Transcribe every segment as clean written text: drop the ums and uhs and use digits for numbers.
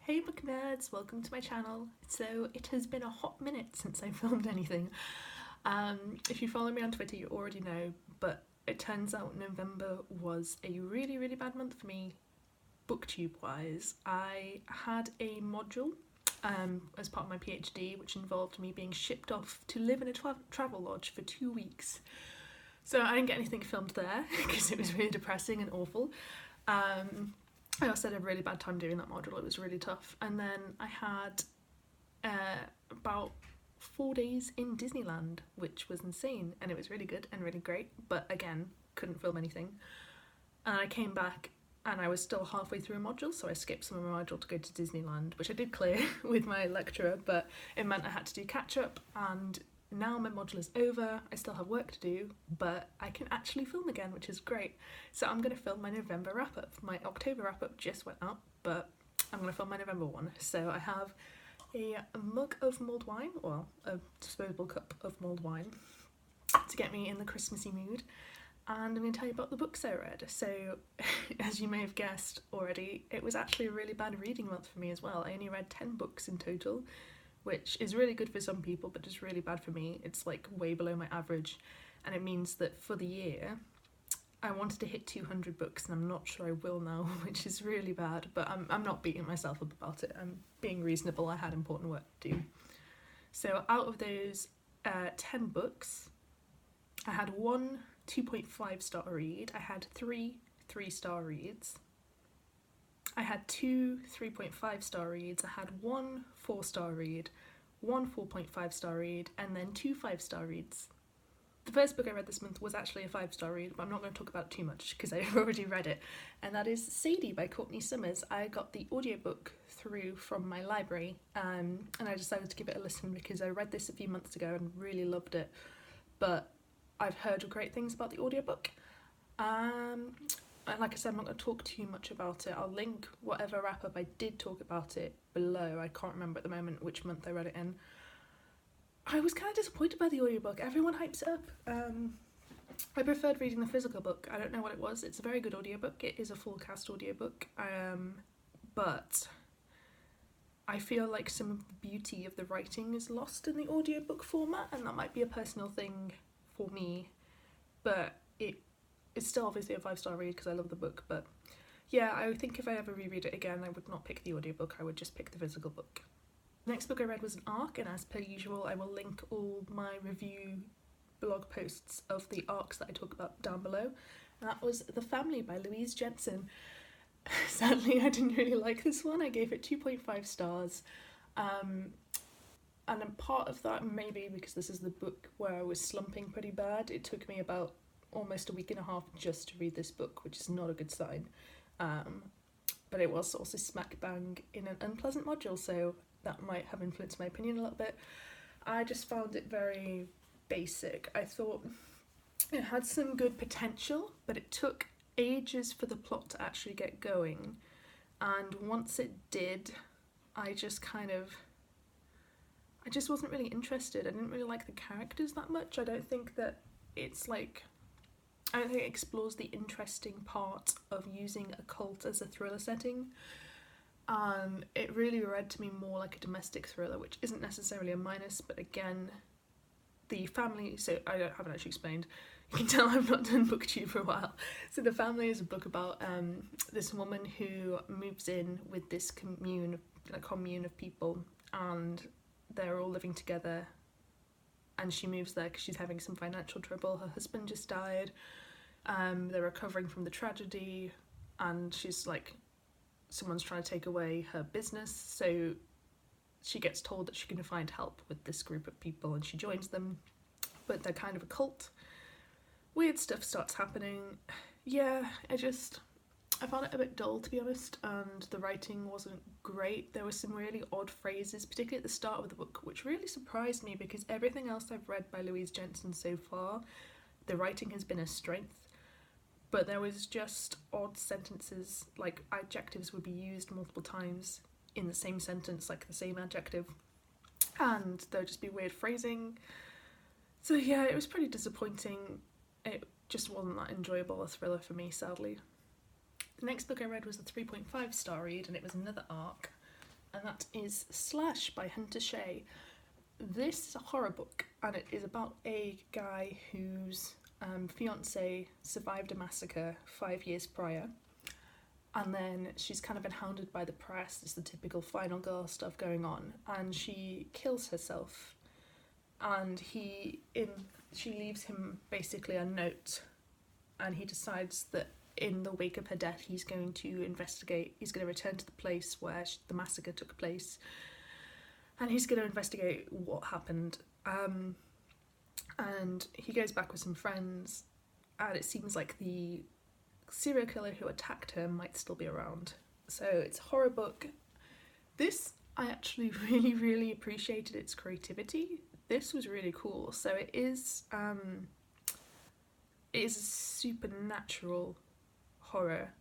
Hey book nerds, welcome to my channel. So it has been a hot minute since I filmed anything. If you follow me on Twitter you already know, but it turns out November was a really bad month for me booktube wise. I had a module as part of my PhD which involved me being shipped off to live in a travel lodge for 2 weeks. So I didn't get anything filmed there because it was really depressing and awful. I also had a really bad time doing that module, it was really tough. And then I had about 4 days in Disneyland, which was insane, and it was really good and really great, but again, couldn't film anything. And I came back and I was still halfway through a module, so I skipped some of my module to go to Disneyland, which I did clear with my lecturer, but it meant I had to do catch up, and now my module is over, I still have work to do, but I can actually film again, which is great. So I'm going to film my November wrap-up. My October wrap-up just went out, but I'm going to film my November one. So I have a mug of mulled wine, well, a disposable cup of mulled wine to get me in the Christmassy mood. And I'm going to tell you about the books I read. So, as you may have guessed already, it was actually a really bad reading month for me as well. I only read 10 books in total, which is really good for some people but just really bad for me. It's like way below my average, and it means that for the year I wanted to hit 200 books and I'm not sure I will now, which is really bad, but I'm not beating myself up about it. I'm being reasonable, I had important work to do. So out of those 10 books, I had one 2.5 star read, I had 3 3-star reads, I had 2 3.5 star reads, I had 1 4-star read, 1 4.5 star read, and then 2 5-star reads. The first book I read this month was actually a 5-star read, but I'm not going to talk about it too much because I've already read it, and that is Sadie by Courtney. I got the audiobook through from my library, and I decided to give it a listen because I read this a few months ago and really loved it, but I've heard great things about the audiobook. And like I said, I'm not going to talk too much about it. I'll link whatever wrap-up I did talk about it below. I can't remember at the moment which month I read it in. I was kind of disappointed by the audiobook. Everyone hypes it up. I preferred reading the physical book. I don't know what it was. It's a very good audiobook. It is a full cast audiobook. But I feel like some of the beauty of the writing is lost in the audiobook format, and that might be a personal thing for me, but it's still obviously a 5-star read because I love the book. But yeah, I think if I ever reread it again I would not pick the audiobook, I would just pick the physical book. The next book I read was an arc, and as per usual I will link all my review blog posts of the arcs that I talk about down below. And that was The Family by Louise Jensen. Sadly I didn't really like this one, I gave it 2.5 stars. And a part of that maybe because this is the book where I was slumping pretty bad. It took me about almost a week and a half just to read this book, which is not a good sign. But it was also smack bang in an unpleasant module, so that might have influenced my opinion a little bit. I just found it very basic. I thought it had some good potential, but it took ages for the plot to actually get going. And once it did, I just wasn't really interested. I didn't really like the characters that much. I don't think it explores the interesting part of using a cult as a thriller setting. It really read to me more like a domestic thriller, which isn't necessarily a minus, but again, the family, so I haven't actually explained, you can tell I've not done booktube for a while. So The Family is a book about this woman who moves in with this commune of people, and they're all living together, and she moves there because she's having some financial trouble. Her husband just died, they're recovering from the tragedy, and she's like, someone's trying to take away her business, so she gets told that she can find help with this group of people, and she joins them, but they're kind of a cult. Weird stuff starts happening. Yeah, I found it a bit dull, to be honest, and the writing wasn't great. There were some really odd phrases, particularly at the start of the book, which really surprised me because everything else I've read by Louise Jensen so far, the writing has been a strength, but there was just odd sentences, like adjectives would be used multiple times in the same sentence, like the same adjective, and there would just be weird phrasing. So yeah, it was pretty disappointing. It just wasn't that enjoyable a thriller for me, sadly. The next book I read was a 3.5 star read, and it was another arc. and that is Slash by Hunter Shea. This is a horror book, and it is about a guy whose fiance survived a massacre 5 years prior, and then she's kind of been hounded by the press. It's the typical final girl stuff going on, and she kills herself, and she leaves him basically a note, and he decides that in the wake of her death he's going to investigate. He's going to return to the place where the massacre took place, and he's going to investigate what happened. And he goes back with some friends, and it seems like the serial killer who attacked her might still be around. So it's a horror book. This, I actually really appreciated its creativity. This was really cool. So it is a supernatural horror,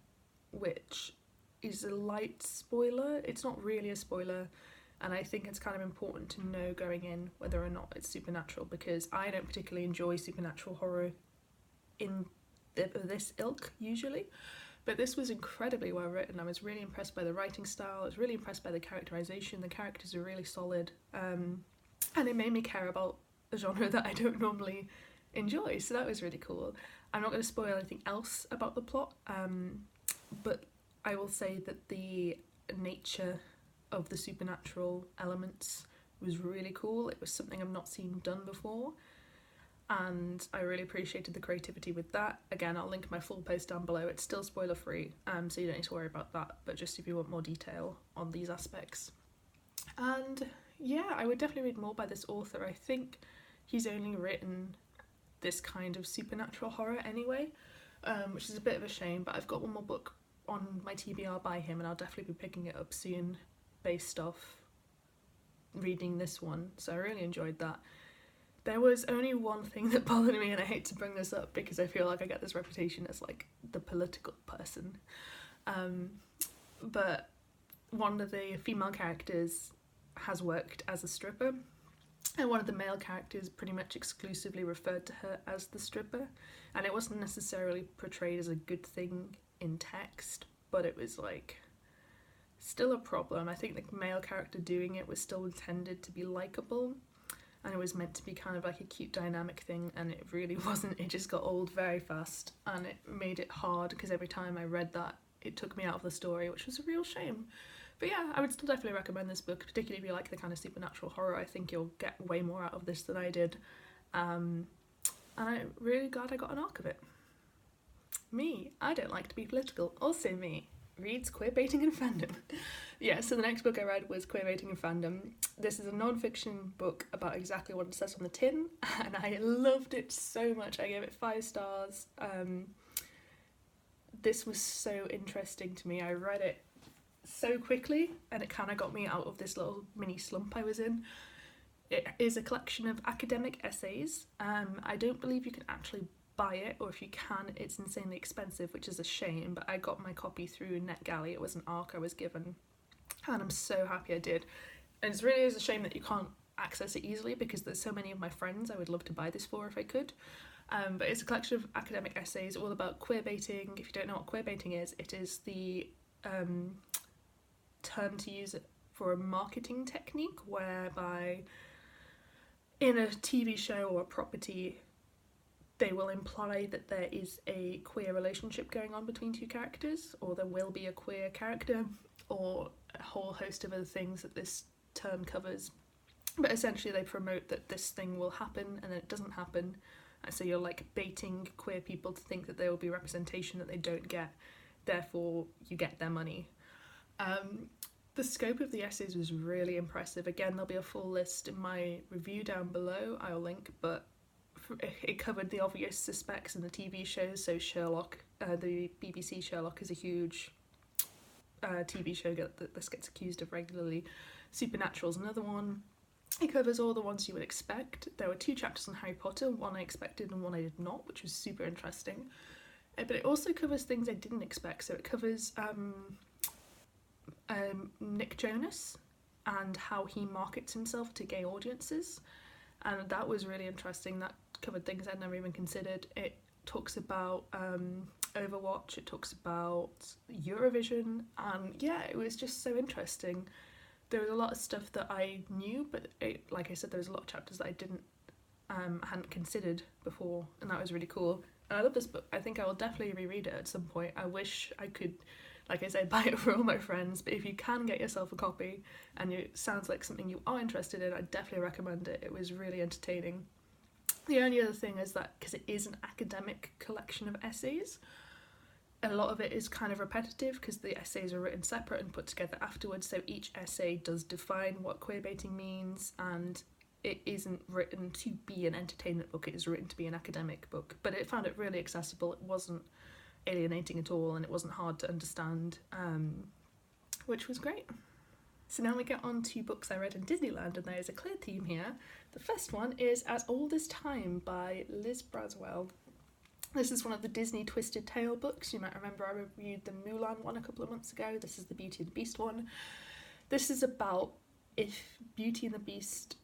which is a light spoiler. It's not really a spoiler, and I think it's kind of important to know going in whether or not it's supernatural, because I don't particularly enjoy supernatural horror in this ilk usually, but this was incredibly well written. I was really impressed by the writing style. I was really impressed by the characterization. The characters are really solid, and it made me care about a genre that I don't normally enjoy, so that was really cool. I'm not going to spoil anything else about the plot, but I will say that the nature of the supernatural elements was really cool. It was something I've not seen done before, and I really appreciated the creativity with that. Again, I'll link my full post down below. It's still spoiler free, so you don't need to worry about that, but just if you want more detail on these aspects. And yeah, I would definitely read more by this author. I think he's only written this kind of supernatural horror anyway, which is a bit of a shame, but I've got one more book on my TBR by him, and I'll definitely be picking it up soon based off reading this one, so I really enjoyed that. There was only one thing that bothered me, and I hate to bring this up because I feel like I get this reputation as like the political person, but one of the female characters has worked as a stripper, and one of the male characters pretty much exclusively referred to her as the stripper, and it wasn't necessarily portrayed as a good thing in text, but it was like still a problem. I think the male character doing it was still intended to be likeable, and it was meant to be kind of like a cute dynamic thing, and it really wasn't. It just got old very fast, and it made it hard because every time I read that it took me out of the story, which was a real shame. But yeah, I would still definitely recommend this book, particularly if you like the kind of supernatural horror. I think you'll get way more out of this than I did, and I'm really glad I got an arc of it. Me, I don't like to be political. Also me, reads Queerbaiting and Fandom. Yeah, so the next book I read was Queerbaiting and Fandom. This is a non-fiction book about exactly what it says on the tin, and I loved it so much. I gave it 5 stars. This was so interesting to me. I read it so quickly, and it kind of got me out of this little mini slump I was in. It is a collection of academic essays. I don't believe you can actually buy it, or if you can, it's insanely expensive, which is a shame, but I got my copy through NetGalley. It was an ARC I was given, and I'm so happy I did. And it really is a shame that you can't access it easily, because there's so many of my friends I would love to buy this for if I could. But it's a collection of academic essays all about queerbaiting. If you don't know what queerbaiting is, it is the term to use it for a marketing technique whereby in a TV show or a property they will imply that there is a queer relationship going on between 2 characters, or there will be a queer character, or a whole host of other things that this term covers. But essentially they promote that this thing will happen and then it doesn't happen, and so you're like baiting queer people to think that there will be representation that they don't get, therefore you get their money. The scope of the essays was really impressive. Again, there'll be a full list in my review down below, I'll link, but it covered the obvious suspects in the TV shows. So Sherlock, the BBC Sherlock is a huge TV show that this gets accused of regularly. Supernatural's another one. It covers all the ones you would expect. There were 2 chapters on Harry Potter, one I expected and one I did not, which was super interesting. But it also covers things I didn't expect. So it covers Nick Jonas and how he markets himself to gay audiences, and that was really interesting. That covered things I'd never even considered. It talks about Overwatch, it talks about Eurovision, and yeah, it was just so interesting. there was a lot of stuff that I knew, but like I said, there was a lot of chapters that I hadn't considered before, and that was really cool. And I love this book. I think I will definitely reread it at some point. I wish I could, like I said, buy it for all my friends, but if you can get yourself a copy and it sounds like something you are interested in, I definitely recommend it. It was really entertaining. The only other thing is that because it is an academic collection of essays, a lot of it is kind of repetitive because the essays are written separate and put together afterwards, so each essay does define what queerbaiting means, and it isn't written to be an entertainment book, it is written to be an academic book. But it found it really accessible, it wasn't alienating at all, and it wasn't hard to understand, which was great. So now we get on to books I read in Disneyland, and there is a clear theme here. The first one is As Old as Time by Liz Braswell. This is one of the Disney Twisted Tale books. You might remember I reviewed the Mulan one a couple of months ago. This is the Beauty and the Beast one. This is about if Beauty and the Beast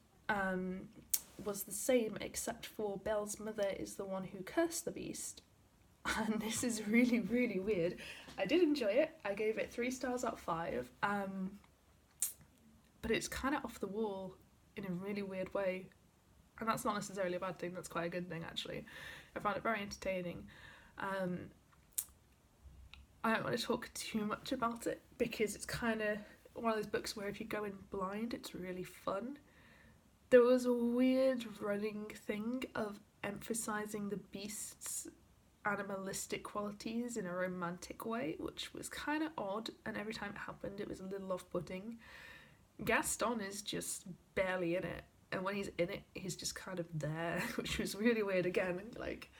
was the same, except for Belle's mother is the one who cursed the Beast. And this is really, really weird. I did enjoy it. I gave it 3 stars out of 5. But it's kind of off the wall in a really weird way. And that's not necessarily a bad thing, that's quite a good thing actually. I found it very entertaining. I don't want to talk too much about it because it's kind of one of those books where if you go in blind, it's really fun. There was a weird running thing of emphasising the Beast's animalistic qualities in a romantic way, which was kind of odd, and every time it happened it was a little off-putting. Gaston is just barely in it, and when he's in it he's just kind of there, which was really weird again. Like,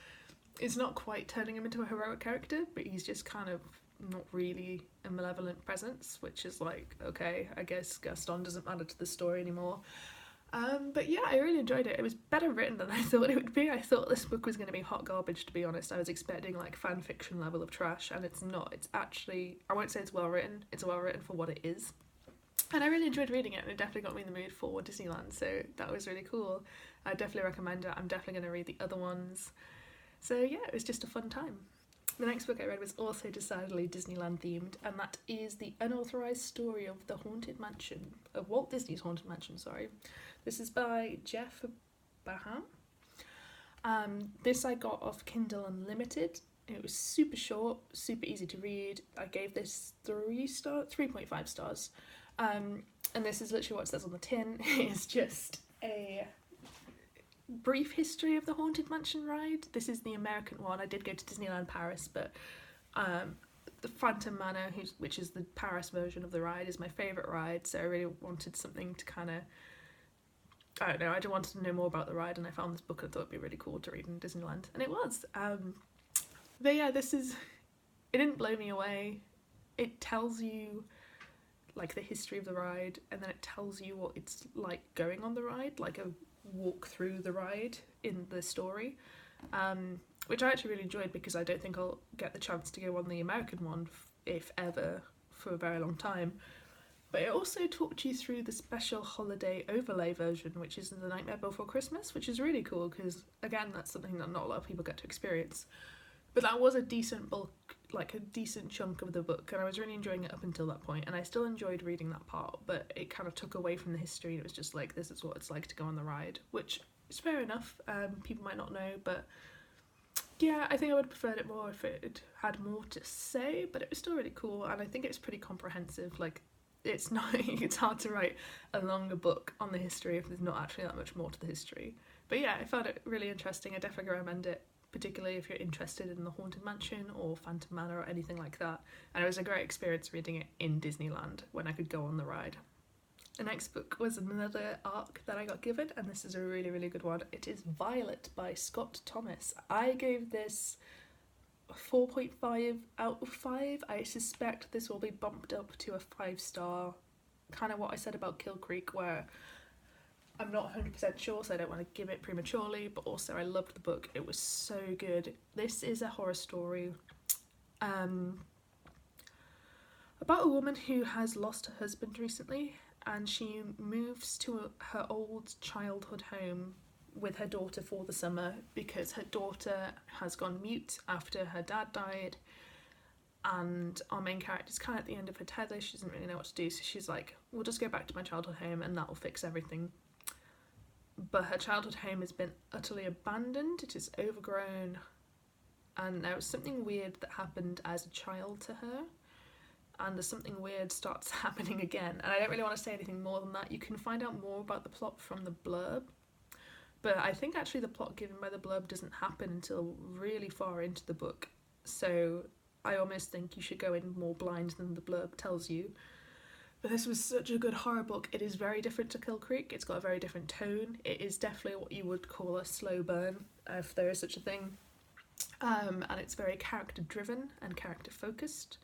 it's not quite turning him into a heroic character, but he's just kind of not really a malevolent presence, which is like, okay, I guess Gaston doesn't matter to the story anymore. But yeah, I really enjoyed it. It was better written than I thought it would be. I thought this book was going to be hot garbage, to be honest. I was expecting like fan fiction level of trash, and it's not. It's actually, I won't say it's well written, it's well written for what it is. And I really enjoyed reading it, and it definitely got me in the mood for Disneyland, so that was really cool. I definitely recommend it. I'm definitely going to read the other ones. So yeah, it was just a fun time. The next book I read was also decidedly Disneyland themed, and that is The Unauthorized Story of the Haunted Mansion, of Walt Disney's Haunted Mansion, sorry. This is by Jeff Baham. This I got off Kindle Unlimited. It was super short, super easy to read. I gave this 3.5 stars. And this is literally what it says on the tin. It's just a brief history of the Haunted Mansion ride. This is the American one. I did go to Disneyland Paris, but the Phantom Manor, which is the Paris version of the ride, is my favourite ride, so I really wanted something to kind of, I don't know, I just wanted to know more about the ride, and I found this book and I thought it'd be really cool to read in Disneyland, and it was. But yeah, it didn't blow me away. It tells you like the history of the ride, and then it tells you what it's like going on the ride, like a walk through the ride in the story, which I actually really enjoyed because I don't think I'll get the chance to go on the American one, if ever, for a very long time. But it also talked you through the special holiday overlay version, which is The Nightmare Before Christmas, which is really cool because, again, that's something that not a lot of people get to experience. But that was a decent bulk, like a decent chunk of the book, and I was really enjoying it up until that point, and I still enjoyed reading that part, but it kind of took away from the history, and it was just like, this is what it's like to go on the ride, which is fair enough. People might not know, but yeah, I think I would have preferred it more if it had more to say, but it was still really cool, and I think it's pretty comprehensive. Like, it's hard to write a longer book on the history if there's not actually that much more to the history. But yeah, I found it really interesting. I definitely recommend it, particularly if you're interested in the Haunted Mansion or Phantom Manor or anything like that. And it was a great experience reading it in Disneyland when I could go on the ride. The next book was another ARC that I got given, and this is a really, really good one. It is Violet by Scott Thomas. I gave this 4.5 out of 5. I suspect this will be bumped up to a 5-star, kind of what I said about Kill Creek, where I'm not 100% sure, so I don't want to give it prematurely, but also I loved the book. It was so good. This is a horror story about a woman who has lost her husband recently, and she moves to her old childhood home with her daughter for the summer because her daughter has gone mute after her dad died, and our main character's kind of at the end of her tether. She doesn't really know what to do, so she's like, we'll just go back to my childhood home and that'll fix everything. But her childhood home has been utterly abandoned, it is overgrown, and there was something weird that happened as a child to her, and there's something weird starts happening again. And I don't really want to say anything more than that. You can find out more about the plot from the blurb, but I think actually the plot given by the blurb doesn't happen until really far into the book, so I almost think you should go in more blind than the blurb tells you. But this was such a good horror book. It is very different to Kill Creek. It's got a very different tone. It is definitely what you would call a slow burn, if there is such a thing. And it's very character driven and character focused,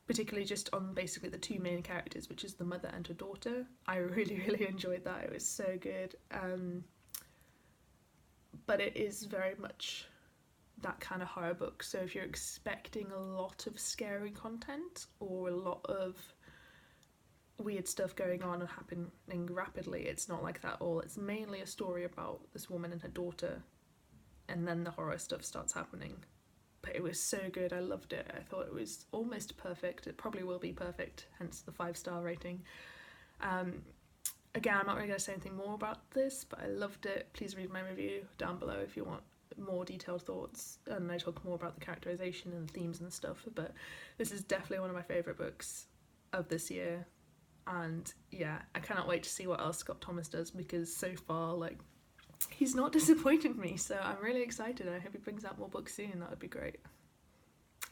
particularly just on basically the two main characters, which is the mother and her daughter. I really, really enjoyed that. It was so good. But it is very much that kind of horror book. So if you're expecting a lot of scary content or a lot of weird stuff going on and happening rapidly, it's not like that at all. It's mainly a story about this woman and her daughter, and then the horror stuff starts happening. But it was so good. I loved it. I thought it was almost perfect. It probably will be perfect, hence the 5-star rating. Again, I'm not really going to say anything more about this, but I loved it. Please read my review down below if you want more detailed thoughts, and I talk more about the characterization and the themes and stuff. But this is definitely one of my favourite books of this year, and yeah, I cannot wait to see what else Scott Thomas does, because so far, like, he's not disappointed me, so I'm really excited. I hope he brings out more books soon. That would be great.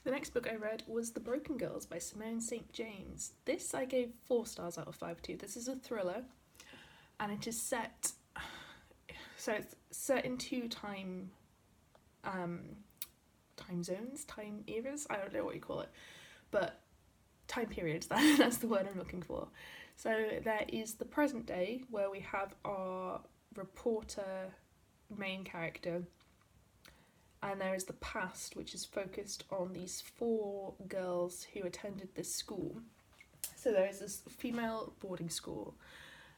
The next book I read was The Broken Girls by Simone St. James. This I gave 4 stars out of 5 to. This is a thriller, and it is set, so it's set in 2 time zones, time eras, I don't know what you call it, but time periods, that's the word I'm looking for. So there is the present day, where we have our reporter main character, and there is the past, which is focused on these 4 girls who attended this school. So there is this female boarding school,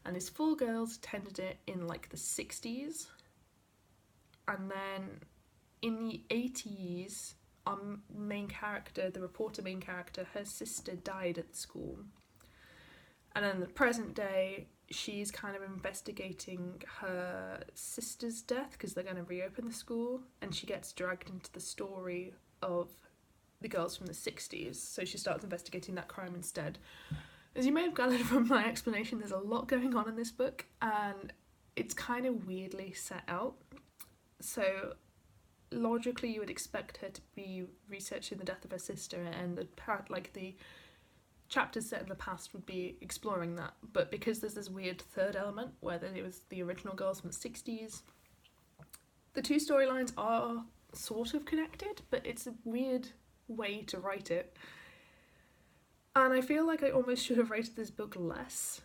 and these 4 girls attended it in like the 60s, and then in the 80s, our main character, the reporter main character, her sister died at the school. And then the present day, she's kind of investigating her sister's death because they're going to reopen the school, and she gets dragged into the story of the girls from the 60s, so she starts investigating that crime instead. As you may have gathered from my explanation, there's a lot going on in this book, and it's kind of weirdly set out. So logically you would expect her to be researching the death of her sister, and the chapters set in the past would be exploring that, but because there's this weird third element where it was the original girls from the 60s, the 2 storylines are sort of connected, but it's a weird way to write it. And I feel like I almost should have rated this book less,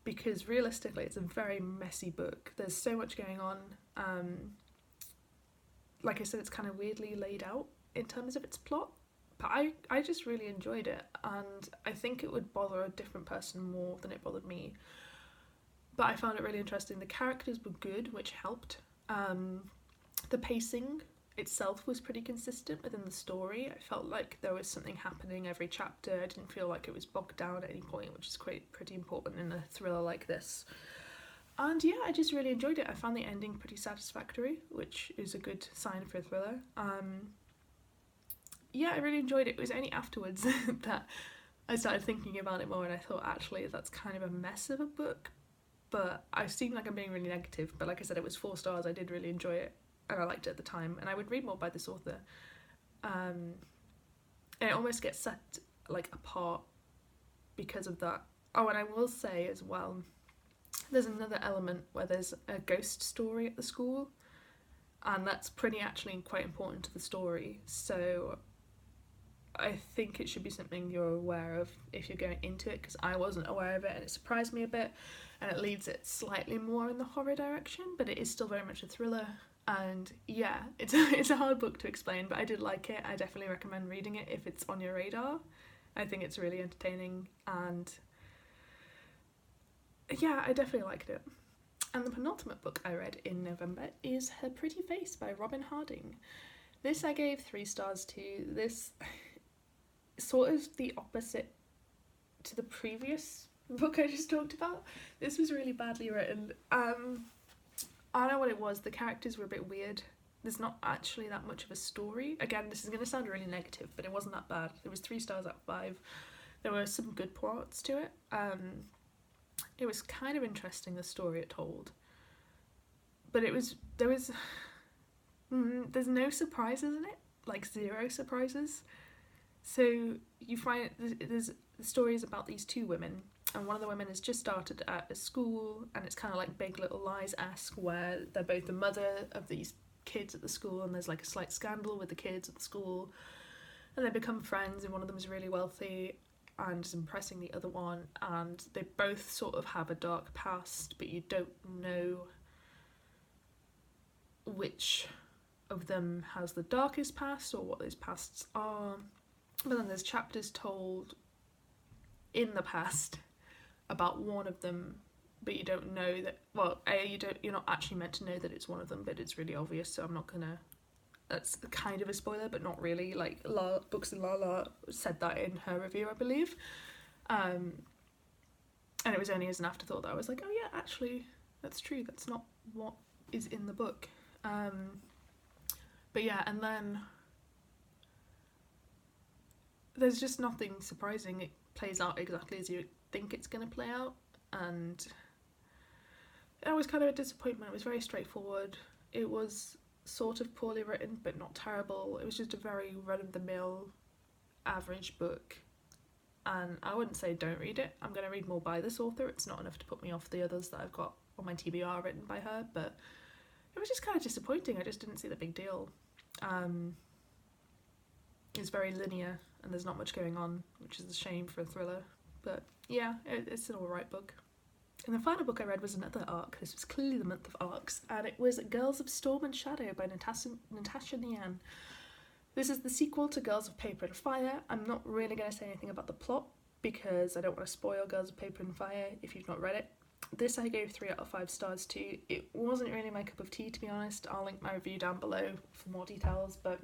because realistically it's a very messy book. There's so much going on. Like I said, it's kind of weirdly laid out in terms of its plot, but I just really enjoyed it, and I think it would bother a different person more than it bothered me. But I found it really interesting. The characters were good, which helped. The pacing itself was pretty consistent within the story. I felt like there was something happening every chapter. I didn't feel like it was bogged down at any point, which is pretty important in a thriller like this. And yeah, I just really enjoyed it. I found the ending pretty satisfactory, which is a good sign for a thriller. Yeah, I really enjoyed it. It was only afterwards that I started thinking about it more, and I thought, actually, that's kind of a mess of a book. But I seem like I'm being really negative, but like I said, it was 4 stars. I did really enjoy it, and I liked it at the time, and I would read more by this author. And it almost gets set like apart because of that. Oh, and I will say as well, there's another element where there's a ghost story at the school, and that's pretty actually quite important to the story, so I think it should be something you're aware of if you're going into it, because I wasn't aware of it and it surprised me a bit, and it leads it slightly more in the horror direction, but it is still very much a thriller. And yeah, it's a hard book to explain, but I did like it. I definitely recommend reading it if it's on your radar. I think it's really entertaining, and yeah, I definitely liked it. And the penultimate book I read in November is Her Pretty Face by Robyn Harding. This I gave 3 stars to. This sort of the opposite to the previous book I just talked about. This was really badly written. I don't know what it was. The characters were a bit weird. There's not actually that much of a story. Again, this is going to sound really negative, but it wasn't that bad. It was 3 stars out of 5. There were some good plots to it. It was kind of interesting, the story it told. But there's no surprises in it. Like 0 surprises. So you find there's stories about these 2 women, and one of the women has just started at a school, and it's kind of like Big Little Lies-esque, where they're both the mother of these kids at the school, and there's like a slight scandal with the kids at the school, and they become friends, and one of them is really wealthy and is impressing the other one, and they both sort of have a dark past, but you don't know which of them has the darkest past or what those pasts are. But then there's chapters told in the past about one of them, but you don't know that. Well, you're not actually meant to know that it's one of them, but it's really obvious. So I'm not gonna. That's kind of a spoiler, but not really. Like Books and Lala said that in her review, I believe. And it was only as an afterthought that I was like, oh yeah, actually, that's true. That's not what is in the book. But yeah, and then there's just nothing surprising. It plays out exactly as you think it's going to play out, and it was kind of a disappointment. It was very straightforward. It was sort of poorly written, but not terrible. It was just a very run-of-the-mill, average book, and I wouldn't say don't read it. I'm going to read more by this author. It's not enough to put me off the others that I've got on my TBR written by her, but it was just kind of disappointing. I just didn't see the big deal. It's very linear, and there's not much going on, which is a shame for a thriller. But yeah, it's an alright book. And the final book I read was another arc. This was clearly the month of arcs, and it was Girls of Storm and Shadow by Natasha Ngan. This is the sequel to Girls of Paper and Fire. I'm not really going to say anything about the plot, because I don't want to spoil Girls of Paper and Fire if you've not read it. This I gave 3 out of 5 stars to. It wasn't really my cup of tea, to be honest. I'll link my review down below for more details, but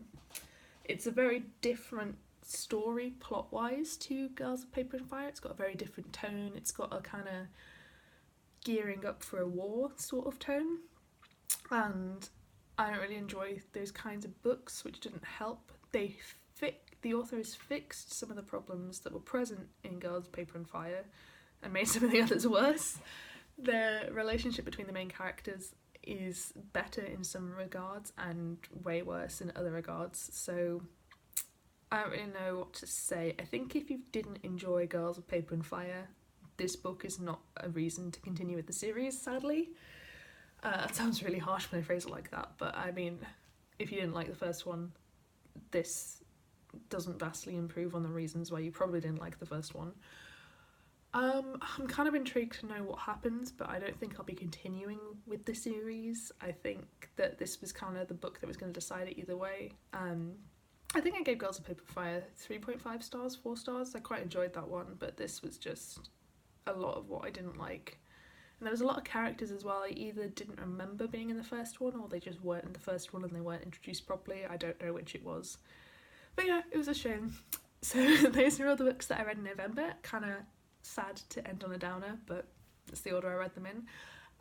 it's a very different story plot-wise to Girls of Paper and Fire. It's got a very different tone. It's got a kind of gearing up for a war sort of tone, and I don't really enjoy those kinds of books, which didn't help. The author has fixed some of the problems that were present in Girls of Paper and Fire and made some of the others worse. The relationship between the main characters is better in some regards and way worse in other regards, so I don't really know what to say. I think if you didn't enjoy Girls of Paper and Fire, this book is not a reason to continue with the series, sadly. That sounds really harsh when I phrase it like that, but I mean, if you didn't like the first one, this doesn't vastly improve on the reasons why you probably didn't like the first one. I'm kind of intrigued to know what happens, but I don't think I'll be continuing with the series. I think that this was kind of the book that was going to decide it either way. I think I gave Girls of Paper and Fire 3.5 stars, 4 stars. I quite enjoyed that one, but this was just a lot of what I didn't like. And there was a lot of characters as well I either didn't remember being in the first one, or they just weren't in the first one and they weren't introduced properly. I don't know which it was. But yeah, it was a shame. So those are all the books that I read in November. Kind of sad to end on a downer, but it's the order I read them in.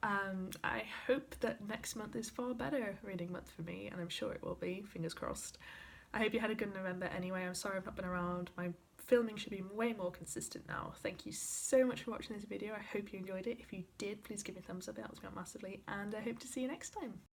I hope that next month is far better reading month for me, and I'm sure it will be, fingers crossed. I hope you had a good November anyway. I'm sorry I've not been around. My filming should be way more consistent now. Thank you so much for watching this video. I hope you enjoyed it. If you did, please give me a thumbs up. It helps me out massively, and I hope to see you next time.